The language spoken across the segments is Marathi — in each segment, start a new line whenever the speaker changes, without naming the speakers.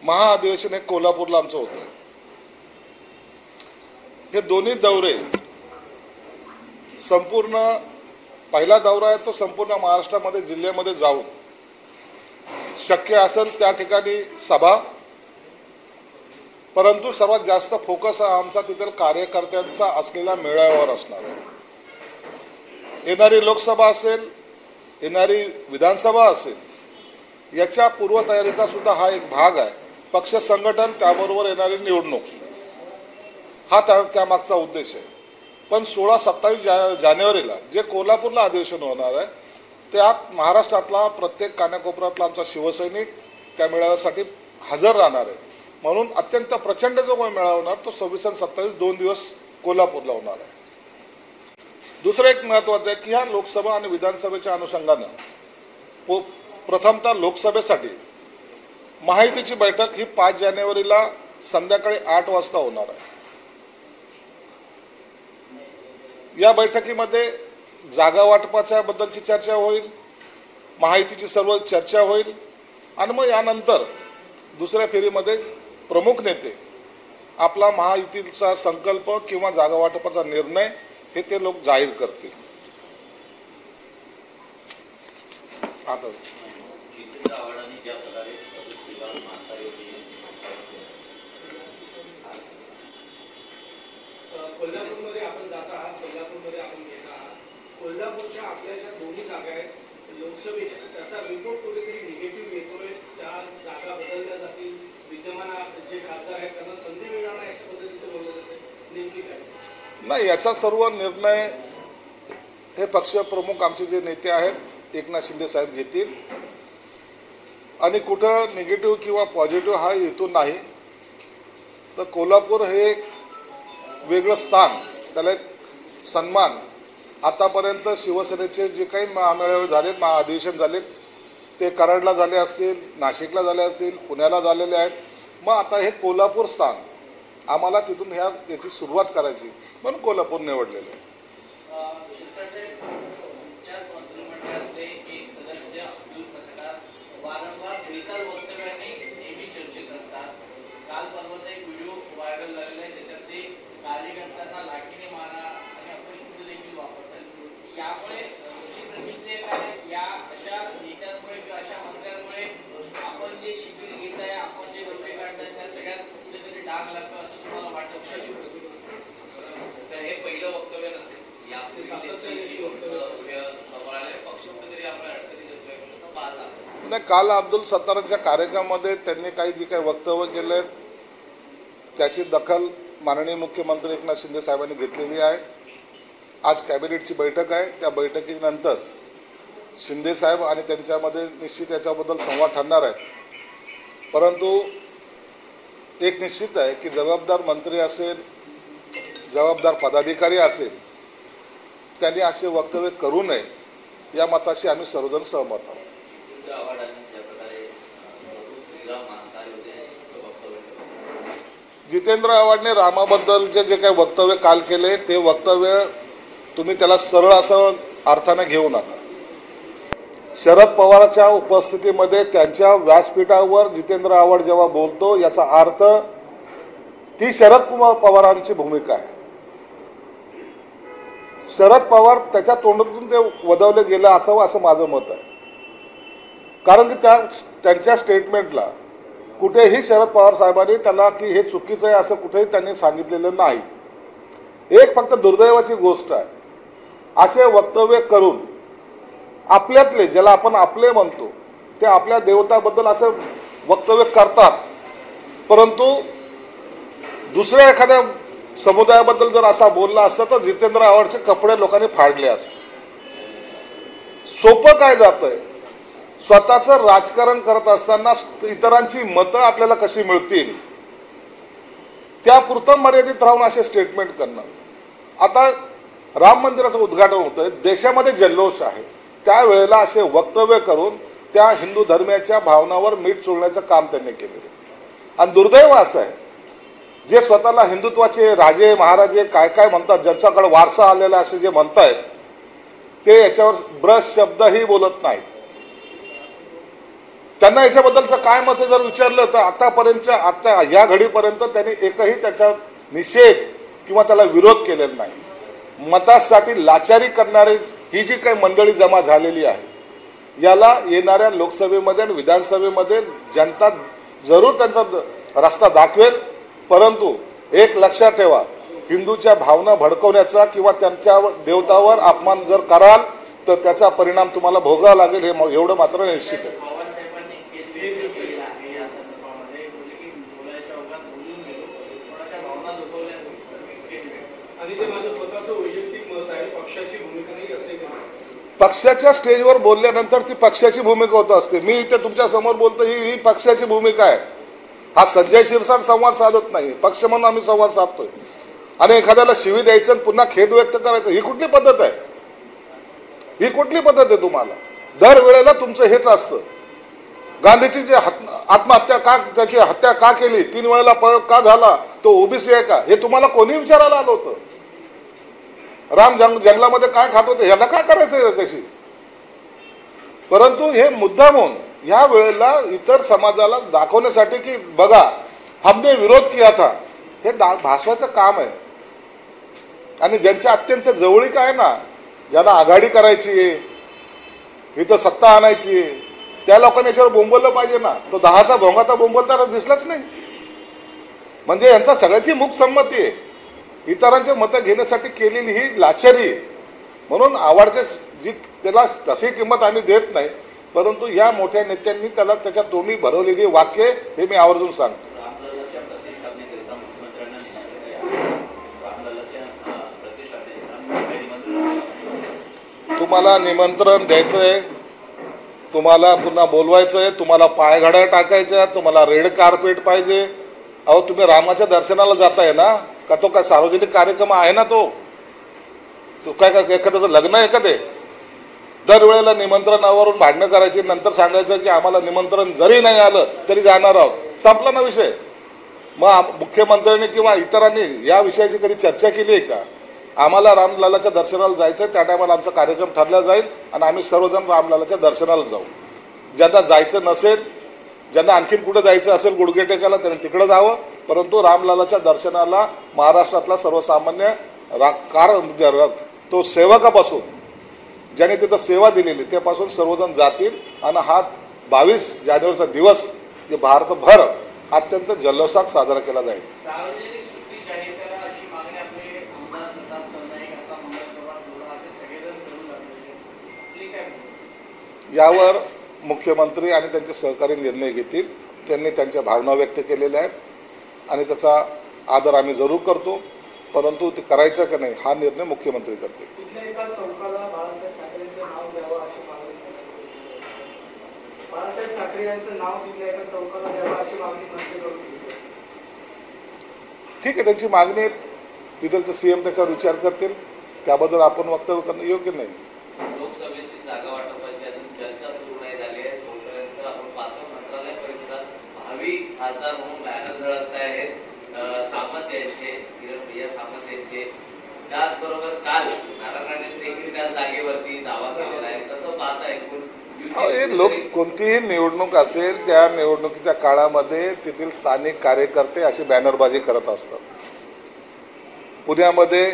महाअधिवेशन एक कोल्हापूरला आमचं होतं। हे दोन्ही दौरे संपूर्ण पहिला दौरा आहे तो संपूर्ण महाराष्ट्रामध्ये जिल्ह्यामध्ये जाऊन शक्य असेल त्या ठिकाणी सभा, परंतु सर्वात जास्त फोकस आमचा तिथल्या कार्यकर्त्यांचा असलेला मेळाव्यावर असणार आहे। येणारी लोकसभा असेल, येणारी विधानसभा असेल, याच्या पूर्वतयारीचा सुद्धा हा एक भाग आहे। पक्ष संघटन त्याबरोबर येणारी निवडणूक हा त्यामागचा उद्देश आहे। पण 16-27 जानेवारीला जे कोल्हापूरला अधिवेशन होणार आहे त्यात महाराष्ट्रातला प्रत्येक कानाकोपऱ्यातला आमचा शिवसैनिक त्या मेळाव्यासाठी हजर राहणार आहे। म्हणून अत्यंत प्रचंड जो मेळावा होणार तो 26 आणि 27 2 दिवस कोल्हापूरला होणार आहे। दुसरं एक महत्त्वाचं आहे की ह्या लोकसभा आणि विधानसभेच्या अनुषंगाने प्रथमतः लोकसभेसाठी महायुतीची बैठक ही 5 जानेवारीला संध्याकाळी 8 वाजता होणार आहे। या बैठकीमध्ये जागा वाटपाच्या बद्दलची चर्चा होईल, महायुतीची सर्व चर्चा होईल आणि मग यानंतर दुसऱ्या फेरीमध्ये प्रमुख नेते आपला महायुतीचा संकल्प किंवा जागा वाटपाचा निर्णय हे ते लोक जाहीर करतील। आता
कोल्हापूरमध्ये आपण जात आहात, कोल्हापूरमध्ये आपण येत आहात, कोल्हापूरच्या आपल्या ज्या दोन्ही जागा आहेत लोकसभेच्या त्याचा रिपोर्ट कुठेतरी निगेटिव्ह येतोय। त्या जागा बदलल्या जातील, विद्यमान जे खासदार आहेत त्यांना संधी मिळणार नाही अशा पद्धतीचं बोललं जातं, नेमकी काय?
नाही, याचा सर्व निर्णय हे पक्ष प्रमुख आमचे जे नेते आहेत एकनाथ शिंदे साहेब घेतील आणि कुठं निगेटिव्ह किंवा पॉझिटिव्ह हा हेतू नाही। तर कोल्हापूर हे एक वेगळं स्थान, त्याला एक सन्मान, आतापर्यंत शिवसेनेचे जे काही महामेळावे झालेत, महाअधिवेशन झालेत ते कराडला झाले असतील, नाशिकला झाले असतील, पुण्याला झालेले आहेत। मग आता हे कोल्हापूर स्थान आम्हाला तिथून याची सुरुवात करायची म्हणून कोल्हापूर निवडलेलं आहे। काल अब्दुल सत्तारच्या कार्यक्रमामध्ये त्यांनी जी काही वक्तव्य केले त्याची दखल माननीय मुख्यमंत्री एकनाथ शिंदे साहेबांनी घेतलेली आहे। आज कॅबिनेटची बैठक आहे, त्या बैठकीनंतर शिंदे साहेब आणि त्यांच्यामध्ये निश्चित याच्याबद्दल संवाद ठरणार आहे। परंतु एक निश्चित आहे की जबाबदार मंत्री असेल, जबाबदार पदाधिकारी असेल, त्यांनी असे वक्तव्य करू नये या मताशी आम्ही सर्वजण सहमत आहोत। जितेंद्र आव्हाडने रामाबद्दलचे जे काही वक्तव्य काल केले ते वक्तव्य तुम्ही त्याला सरळ असं अर्थाने घेऊ नका। शरद पवारच्या उपस्थितीमध्ये त्यांच्या व्यासपीठावर जितेंद्र आव्हाड जेव्हा बोलतो याचा अर्थ ती शरद पवारांची भूमिका आहे। शरद पवार त्याच्या तोंडातून ते वदवले गेलं असावं असं माझं मत आहे। कारण की त्यांच्या स्टेटमेंटला कुठेही शरद पवार साहेबांनी त्याला की हे चुकीचं आहे असं कुठेही त्यांनी सांगितलेलं नाही। एक फक्त दुर्दैवाची गोष्ट आहे असे वक्तव्य करून आपल्यातले, ज्याला आपण आपले म्हणतो, ते आपल्या देवताबद्दल असं वक्तव्य करतात, परंतु दुसऱ्या एखाद्या समुदायाबद्दल जर असा बोलला असता तर जितेंद्र आव्हाडचे कपडे लोकांनी फाडले असते। सोपं काय जातंय, स्वतःचं राजकारण करत असताना इतरांची मतं आपल्याला कशी मिळतील त्यापुरतं मर्यादित राहून असे स्टेटमेंट करणं। आता राम मंदिराचं उद्घाटन होतंय, देशामध्ये जल्लोष आहे, त्यावेळेला असे वक्तव्य करून त्या हिंदू धर्माच्या भावनावर मीठ चोळण्याचं काम त्यांनी केलेलं आहे। आणि दुर्दैव असं आहे जे स्वतःला हिंदुत्वाचे राजे महाराजे काय काय म्हणतात, ज्यांच्याकडे वारसा आलेला असे जे म्हणतायत ते याच्यावर ब्रश शब्दही बोलत नाहीत। त्यांना याच्याबद्दलचं काय मत आहे जर विचारलं तर आतापर्यंतच्या आता या घडीपर्यंत त्यांनी एकही त्याचा निषेध किंवा त्याला विरोध केलेला नाही। मतासाठी लाचारी करणारी ही जी काही मंडळी जमा झालेली आहे याला येणाऱ्या लोकसभेमध्ये आणि विधानसभेमध्ये जनता जरूर त्यांचा रस्ता दाखवेल। परंतु एक लक्षात ठेवा, हिंदूच्या भावना भडकवण्याचा किंवा त्यांच्या देवतावर अपमान जर कराल तर त्याचा परिणाम तुम्हाला भोगावा लागेल, हे एवढं मात्र निश्चित आहे।
आणि ते माझं स्वतःचं वैयक्तिक मत आहे, पक्षाची भूमिका नाही असे
पक्षाच्या स्टेजवर बोलल्यानंतर ती पक्षाची भूमिका होत असते। मी इथे तुमच्या समोर बोलतो ही पक्षाची भूमिका आहे। हा संजय शिरसाट संवाद साधत नाही, पक्ष म्हणून आम्ही संवाद साधतोय। आणि एखाद्याला शिवी द्यायचं आणि पुन्हा खेद व्यक्त करायचं ही कुठली पद्धत आहे? ही कुठली पद्धत आहे? तुम्हाला दरवेळेला तुमचं हेच असतं। गांधीची जी आत्महत्या का, त्याची हत्या का केली, 3 वेळेला प्रयोग का झाला, तो ओबीसी आहे का, हे तुम्हाला कोणी विचारायला आलं होतं? राम जंगलामध्ये काय खात होते, ह्याला काय करायचं त्याशी? परंतु हे मुद्दामून या वेळेला इतर समाजाला दाखवण्यासाठी की बघा हमने विरोध किया था, हे भासवाचं काम आहे। आणि ज्यांच्या अत्यंत जवळीक आहे ना, ज्यांना आघाडी करायची आहे, इथं सत्ता आणायची आहे, त्या लोकांनी याच्यावर बोंबवलं पाहिजे ना। तो 10चा भोंगाचा बोंबलताना दिसलाच नाही। म्हणजे यांचा सगळ्याची मूक संमती आहे, इतरांचे मतं घेण्यासाठी केलेली ही लाचारी आहे। म्हणून आवडचे जी त्याला तशी किंमत आम्ही देत नाही, परंतु या मोठ्या नेत्यांनी त्याला त्याच्या तोंडी भरवलेली वाक्य हे मी आवर्जून सांगतो। तुम्हाला निमंत्रण द्यायचंय, तुम्हाला पुन्हा बोलवायचंय, तुम्हाला पायघड्या टाकायच्या, तुम्हाला रेड कार्पेट पाहिजे। अहो तुम्ही रामाच्या दर्शनाला जाताय ना, का तो काय सार्वजनिक कार्यक्रम आहे ना? तो काय एखाद्याचं लग्न आहे का ते? दरवेळेला निमंत्रणावरून भांडणं करायची, नंतर सांगायचं की आम्हाला निमंत्रण जरी नाही आलं तरी जाणार आहोत, संपला ना विषय। मग मुख्यमंत्र्यांनी किंवा इतरांनी या विषयाची कधी चर्चा केली आहे का? आम्हाला रामलालाच्या दर्शनाला जायचं, त्या टायमाला आमचा कार्यक्रम ठरला जाईल आणि आम्ही सर्वजण रामलालाच्या दर्शनाला जाऊ। ज्यांना जायचं नसेल, ज्यांना आणखीन कुठे जायचं असेल गुडघे टेकायला, त्यांनी तिकडे जावं। परंतु रामलालाच्या दर्शनाला महाराष्ट्रातला सर्वसामान्य तो सेवकापासून ज्यांनी तिथं सेवा दिलेली त्यापासून सर्वजण जातील। आणि हा 22 जानेवारीचा दिवस जे भारतभर अत्यंत जल्लोषात साजरा केला जाईल। यावर मुख्यमंत्री आणि त्यांचे सहकारी निर्णय घेतील। त्यांनी त्यांच्या भावना व्यक्त केलेल्या आहेत आणि त्याचा आदर आम्ही जरूर करतो, परंतु ते करायचं का नाही हा निर्णय मुख्यमंत्री करतील। ठीक आहे, त्यांची मागणी आहे, तिथलचे सीएम त्याच्यावर विचार करतील, त्याबद्दल आपण वक्तव्य करणं योग्य नाही।
लोकसभेची जागा वाटपाची अजून चर्चा सुरू नाही झाली आहे, तोपर्यंत आपण पाहतो मंत्रालय परिसरात भावी खासदार म्हणून बॅनर झळकत आहेत सामंत यांचे, किरण भैया सामंत यांचे। त्याचबरोबर काल नारायण देखील त्या जागेवरती दावा केलेला आहे, कसं पाहताय?
लोक कोणतीही निवडणूक असेल त्या निवडणुकीच्या काळामध्ये तेथील स्थानिक कार्यकर्ते अशी बॅनरबाजी करत असतात। पुण्यामध्ये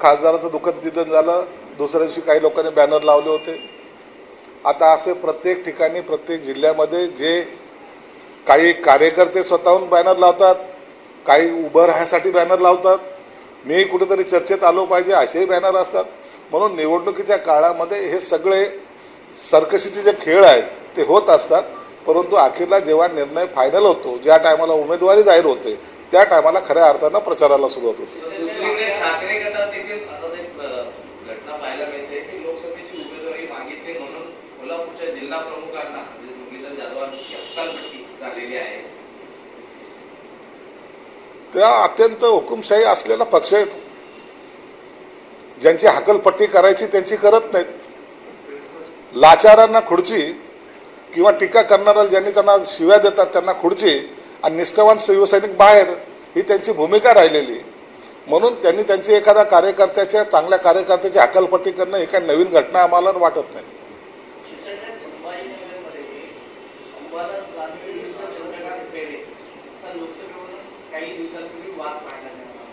खासदाराचं दुःखद निधन झालं, दुसऱ्या दिवशी काही लोकांनी बॅनर लावले होते। आता असे प्रत्येक ठिकाणी प्रत्येक जिल्ह्यामध्ये जे काही कार्यकर्ते स्वतःहून बॅनर लावतात, काही उभं राहण्यासाठी बॅनर लावतात, मी कुठेतरी चर्चेत आलो पाहिजे असेही बॅनर असतात। म्हणून निवडणुकीच्या काळामध्ये हे सगळे सर्कशीचे जे खेळ आहेत ते होत असतात, परंतु अखेरला जेव्हा निर्णय फायनल होतो, ज्या टायमाला उमेदवारी जाहीर होते त्या टायमाला खऱ्या अर्थानं प्रचाराला सुरुवात होते।
ठाकरे गटात देखील असं एक घटना पाहायला मिळते की लोकसभेची उमेदवारी मागितली म्हणून कोल्हापूरच्या जिल्हा प्रमुखांना मुरलीधर जाधवांची हक्कालपट्टी झालेली आहे।
त्या अत्यंत हुकुमशाही असलेला पक्ष आहे, ज्यांची हकलपट्टी करायची त्यांची करत नाहीत। लाचारांना खुर्ची किंवा टीका करणाऱ्या ज्यांनी त्यांना शिव्या देतात त्यांना खुर्ची आणि निष्ठावान शिवसैनिक बाहेर, ही त्यांची भूमिका राहिलेली। म्हणून त्यांनी त्यांची एखाद्या कार्यकर्त्याच्या चांगल्या कार्यकर्त्याची हकलपट्टी करणं ही काही नवीन घटना आम्हाला वाटत नाही।
काही दिवसांपूर्वी वाद पाहायला मिळाला.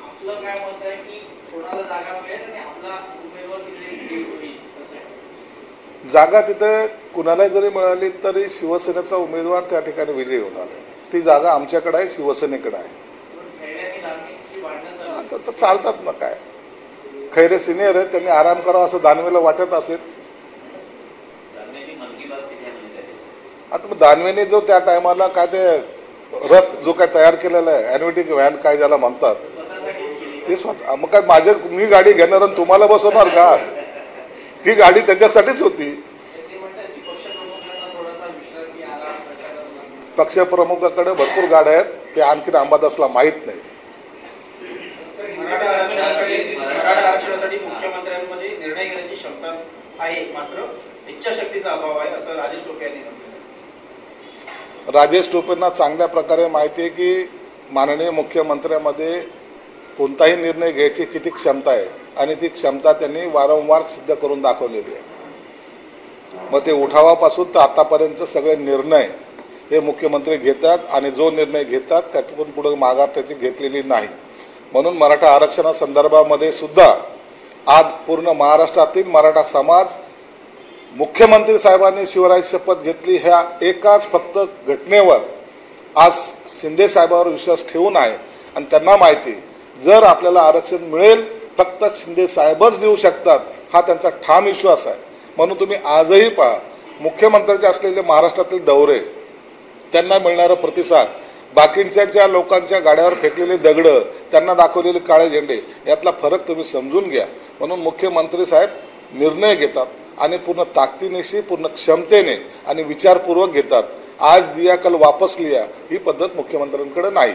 आपलं काय मत आहे की कोणाला जागा मिळेल आणि आपला उमेदवार तिकडे विजयी होईल कसं आहे?
जागा तिथे कुणालाही जरी मिळाली तरी शिवसेनेचा उमेदवार त्या ठिकाणी विजयी होणार. ती जागा आमच्याकडे आहे, शिवसेनेकडे आहे. आता तर चालतात ना काय. खैरे सिनियर आहेत, त्यांनी आराम करावा असं दानवेला वाटत असेल. आता मग दानवेने जो त्या टायमाला काय ते रथ जो काय तयार केलेला आहे, ॲन्युटी व्हॅन काय ज्याला म्हणतात, ते स्वतः. मग काय मी गाडी घेणार आणि तुम्हाला बसवणार का? ती गाडी त्याच्यासाठीच होती. पक्षप्रमुखाकडे भरपूर गाड्या आहेत, ते आणखीन अंबादासला माहीत नाही.
मराठा आरक्षणासाठी मुख्यमंत्र्यांमध्ये निर्णय घेण्याची क्षमता आहे, मात्र इच्छाशक्तीचा अभाव आहे, असं राजेश टोपे यांनी म्हटलं.
राजेश टोपेंना चांगल्या प्रकारे माहिती आहे की माननीय मुख्यमंत्र्यामध्ये कोणताही निर्णय घ्यायची किती क्षमता आहे आणि ती क्षमता त्यांनी वारंवार सिद्ध करून दाखवलेली आहे. मग ते उठावापासून तर आतापर्यंत सगळे निर्णय हे मुख्यमंत्री घेतात आणि जो निर्णय घेतात त्यातून पुढे माघार त्याची घेतलेली नाही. म्हणून मराठा आरक्षणासंदर्भामध्ये सुद्धा आज पूर्ण महाराष्ट्रातील मराठा समाज मुख्यमंत्री साहेबांनी शिवराज शपथ घेतली ह्या एकाच फक्त घटनेवर आज शिंदे साहेबांवर विश्वास ठेवून आहे. आणि त्यांना माहिती जर आपल्याला आरक्षण मिळेल फक्त शिंदे साहेबच देऊ शकतात, हा त्यांचा ठाम विश्वास आहे. म्हणून तुम्ही आजही पहा मुख्यमंत्र्यांचे असलेले महाराष्ट्रातील दौरे, त्यांना मिळणारा प्रतिसाद, बाकींच्या लोकांच्या गाड्यावर फेकलेले दगडं, त्यांना दाखवलेले काळे झेंडे, यातला फरक तुम्ही समजून घ्या. म्हणून मुख्यमंत्री साहेब निर्णय घेतात आणि पूर्ण ताकदीनिशी, पूर्ण क्षमतेने आणि विचारपूर्वक घेतात. आज दिया कल वापस लिया ही पद्धत मुख्यमंत्र्यांकडे नाही.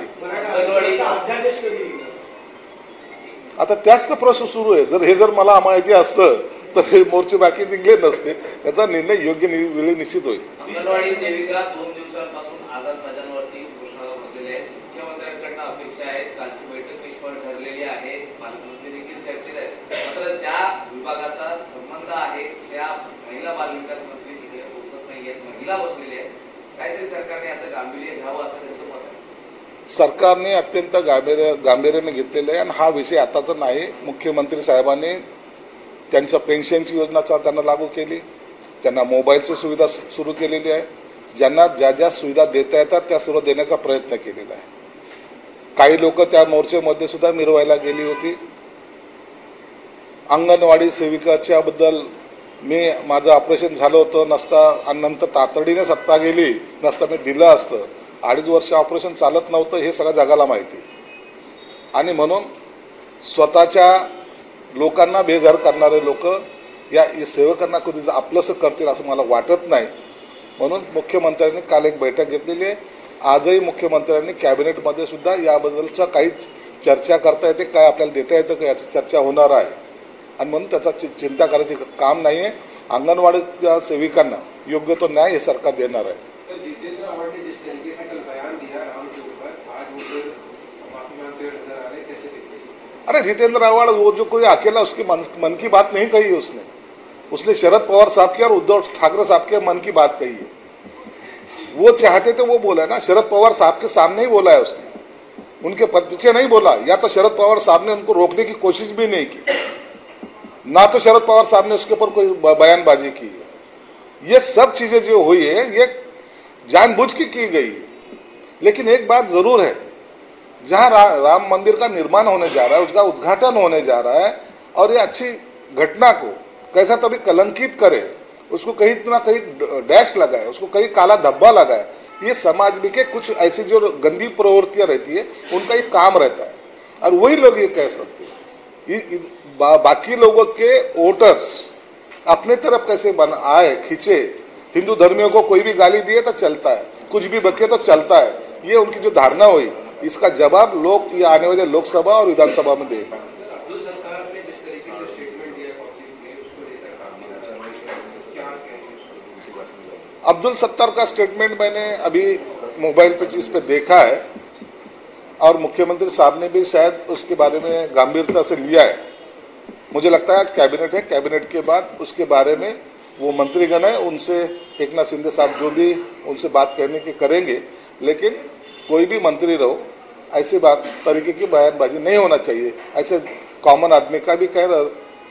आता त्याच तर प्रश्न सुरू आहे. जर मला माहिती असतं तर हे मोर्चे बाकी निघले नसते. त्याचा निर्णय योग्य वेळी निश्चित होईल.
अंगणवाडी सेविका 2 दिवसांपासून आझाद मैदानावरती उपोषणाला बसलेले आहेत. मुख्यमंत्र्यांकडून अपेक्षा आहेत, कालची बैठक निष्फळ ठरलेली आहे, पालकमंत्री देखील चर्चेत आहेत. मात्र ज्या विभागाचा संबंध आहे त्या महिला बालविकास मंत्री तिकडे पोहोचत नाही आहेत, महिला बसलेल्या आहेत. काहीतरी सरकारने याचं गांभीर्य घ्यावं असं त्यांचं मत आहे.
सरकारने अत्यंत गांभीर्याने घेतलेलं आहे आणि हा विषय आताचा नाही. मुख्यमंत्री साहेबांनी त्यांच्या पेन्शनची योजना त्यांना लागू केली, त्यांना मोबाईलची सुविधा सुरू केलेली आहे. ज्यांना ज्या ज्या सुविधा देता येतात त्या सर्व देण्याचा प्रयत्न केलेला आहे. काही लोक त्या मोर्चेमध्ये सुद्धा मिरवायला गेली होती. अंगणवाडी सेविकाच्या बद्दल माझं ऑपरेशन झालं होतं नसता आणि नंतर तातडीने सत्ता गेली नसता मी दिलं असतं. 2.5 वर्ष ऑपरेशन चालत नव्हतं हे सगळ्या जगाला माहिती. आणि म्हणून स्वतःच्या लोकांना बेघर करणारे लोक या सेवकांना कधी आपलंसं करतील असं मला वाटत नाही. म्हणून मुख्यमंत्र्यांनी काल एक बैठक घेतलेली आहे. आजही मुख्यमंत्र्यांनी कॅबिनेटमध्ये सुद्धा याबद्दलचा काही चर्चा करता येते, काय आपल्याला देता येतं का याची चर्चा होणार आहे. आणि म्हणून त्याचा चिंता करायची काम नाही आहे. अंगणवाडी सेविकांना योग्य तो न्याय हे सरकार देणार आहे.
जितेंद्र आव्हाड ने जिस तरीके का कल बयान दिया राहुल के ऊपर, आज वो फिर माफी मांगते हुए नजर आ रहे, कैसे देखते हैं?
अरे जितेंद्र आव्हाड वो जो कोई अकेला उसकी मन की बात नहीं कही है उसने शरद पवार साहब की और उद्धव ठाकरे साहब के मन की बात कही है. वो चाहते थे वो बोला है ना, शरद पवार साहब के सामने ही बोला है उसने, उनके पीछे नहीं बोला. या तो शरद पवार साहब ने उनको रोकने की कोशिश भी नहीं की, ना तो शरद पवार साहब ने उसके ऊपर कोई बयानबाजी की है. ये सब चीजें जो हुई है ये जानबूझ के की गई. लेकिन एक बात जरूर है, जहां राम मंदिर का निर्माण होने जा रहा है, उसका उद्घाटन होने जा रहा है और ये अच्छी घटना को कैसा तभी कलंकित करे, उसको कहीं ना कहीं डैश लगाए, उसको कहीं काला धब्बा लगाए, ये समाज में के कुछ ऐसी जो गंदी प्रवृत्तियां रहती है उनका ये काम रहता है. और वही लोग ये कह सकते हैं. बाकी लोगों के वोटर्स अपने तरफ कैसे आए खींचे, हिंदू धर्मियों को कोई भी गाली दिए तो चलता है, कुछ भी बके तो चलता है, ये उनकी जो धारणा हुई इसका जवाब लोग ये आने वाले लोकसभा और विधानसभा में देगा.
अब्दुल सत्तार ने जिस तरीके से स्टेटमेंट दिया पब्लिक में, उसको लेकर काफी क्या कहेंगे?
अब्दुल सत्तार का स्टेटमेंट मैंने अभी मोबाइल पे इस पे देखा है और मुख्यमंत्री साहब ने भी शायद उसके बारे में गंभीरता से लिया है. मुझे लगता है आज कैबिनेट है, कैबिनेट के बाद उसके बारे में वो मंत्रीगण है, उनसे एकनाथ शिंदे साहब जो भी उनसे बात कहने की करेंगे. लेकिन कोई भी मंत्री रहो, ऐसी बात तरीके की बयानबाजी नहीं होना चाहिए। ऐसे कॉमन आदमी का भी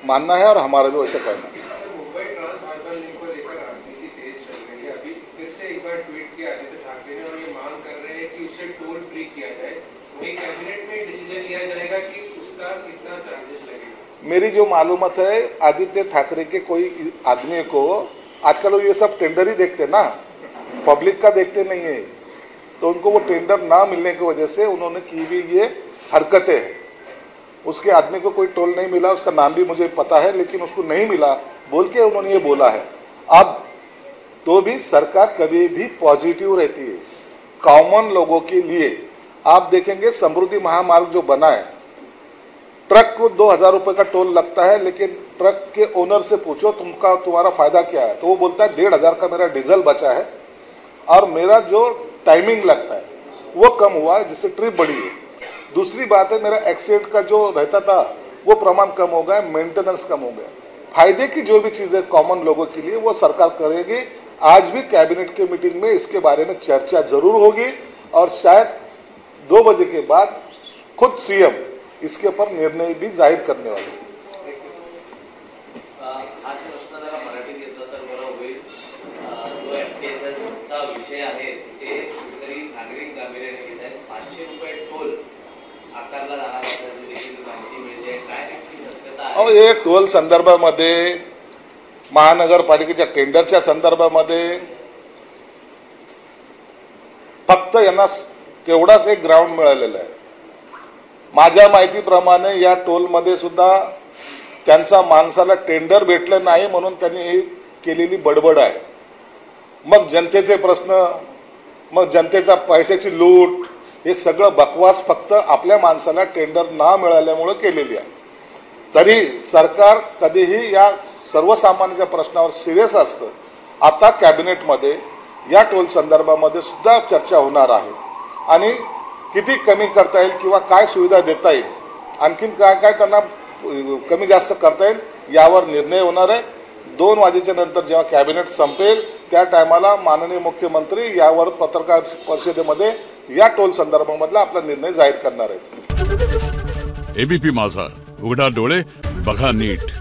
मानना है और हमारा भी वैसे कहना है।
मुंबई ट्रांस हार्बर लिंक को लेकर आरटीसी तेज चल रही है। अभी फिर से एक बार ट्वीट किया आदित्य ठाकरे ने और ये मांग कर रहे हैं कि उसे टोल फ्री किया जाए। वही कैबिनेट में डिसीजन लिया जाएगा कि उसका कितना चार्जेस लगेगा।
मेरी जो मालूमत है, आदित्य ठाकरे के कोई आदमी को, आजकल वो ये सब टेंडर ही देखते ना, पब्लिक का देखते नहीं है, तो उनको वो टेंडर ना मिलने की वजह से उन्होंने की भी ये हरकतें हैं। उसके आदमी को कोई टोल नहीं मिला, उसका नाम भी मुझे पता है, लेकिन उसको नहीं मिला बोल के उन्होंने ये बोला है। अब तो भी सरकार कभी भी पॉजिटिव रहती है कॉमन लोगों के लिए। आप देखेंगे समृद्धि महामार्ग जो बना है, ट्रक को 2000 रुपए का टोल लगता है, लेकिन ट्रक के ओनर से पूछो तुम्हारा फायदा क्या है, तो वो बोलता है 1500 का मेरा डीजल बचा है और मेरा जो टाइमिंग लगता है वो कम हुआ है, जिससे ट्रिप बढ़ी है। दूसरी बात है, मेरा एक्सीडेंट का जो रहता था वो प्रमाण कम हो गया, मेंटेनेंस कम हो गया। फायदे की जो भी चीजें कॉमन लोगों के लिए वो सरकार करेगी। आज भी कैबिनेट के मीटिंग में इसके बारे में चर्चा जरूर होगी और शायद 2 बजे के बाद खुद सीएम इसके ऊपर निर्णय भी जाहीर करने वाले हैं।
हाच प्रश्न जरा मराठीत घेतला तर बरं होईल। जो एफटीएसचा विषय आहे ते कुठेतरी नागरिक गांभीर्याने घेत आहेत। 500 रुपये टोल आकारला जाणार असल्याची देखील माहिती मिळते। काय नक्की सत्यता आहे?
हे टोल संदर्भामध्ये, महानगरपालिकेच्या टेंडरच्या संदर्भामध्ये फक्त यांना तेवढाच एक ग्राउंड मिळालेला आहे। माझ्या माहितीप्रमाणे या टोलमध्ये सुद्धा त्यांचा माणसाला टेंडर भेटलं नाही म्हणून त्यांनी ही केलेली बडबड आहे। मग जनतेचे प्रश्न, मग जनतेचा पैशाची लूट, हे सगळं बकवास फक्त आपल्या माणसाला टेंडर ना मिळाल्यामुळे केलेली आहे। तरी सरकार कधीही या सर्वसामान्यांच्या प्रश्नावर सिरियस असतं। आता कॅबिनेटमध्ये या टोल संदर्भामध्ये सुद्धा चर्चा होणार आहे आणि किती कमी करता येईल किंवा काय सुविधा देता येईल, आणखीन काय काय त्यांना कमी जास्त करता येईल यावर निर्णय होणार आहे। 2 वाजेच्या नंतर जेव्हा कॅबिनेट संपेल त्या टायमाला माननीय मुख्यमंत्री यावर पत्रकार परिषदेमध्ये या टोल संदर्भामधला आपला निर्णय जाहीर करणार आहेत।
एबीपी माझा, उघडा डोळे बघा नीट।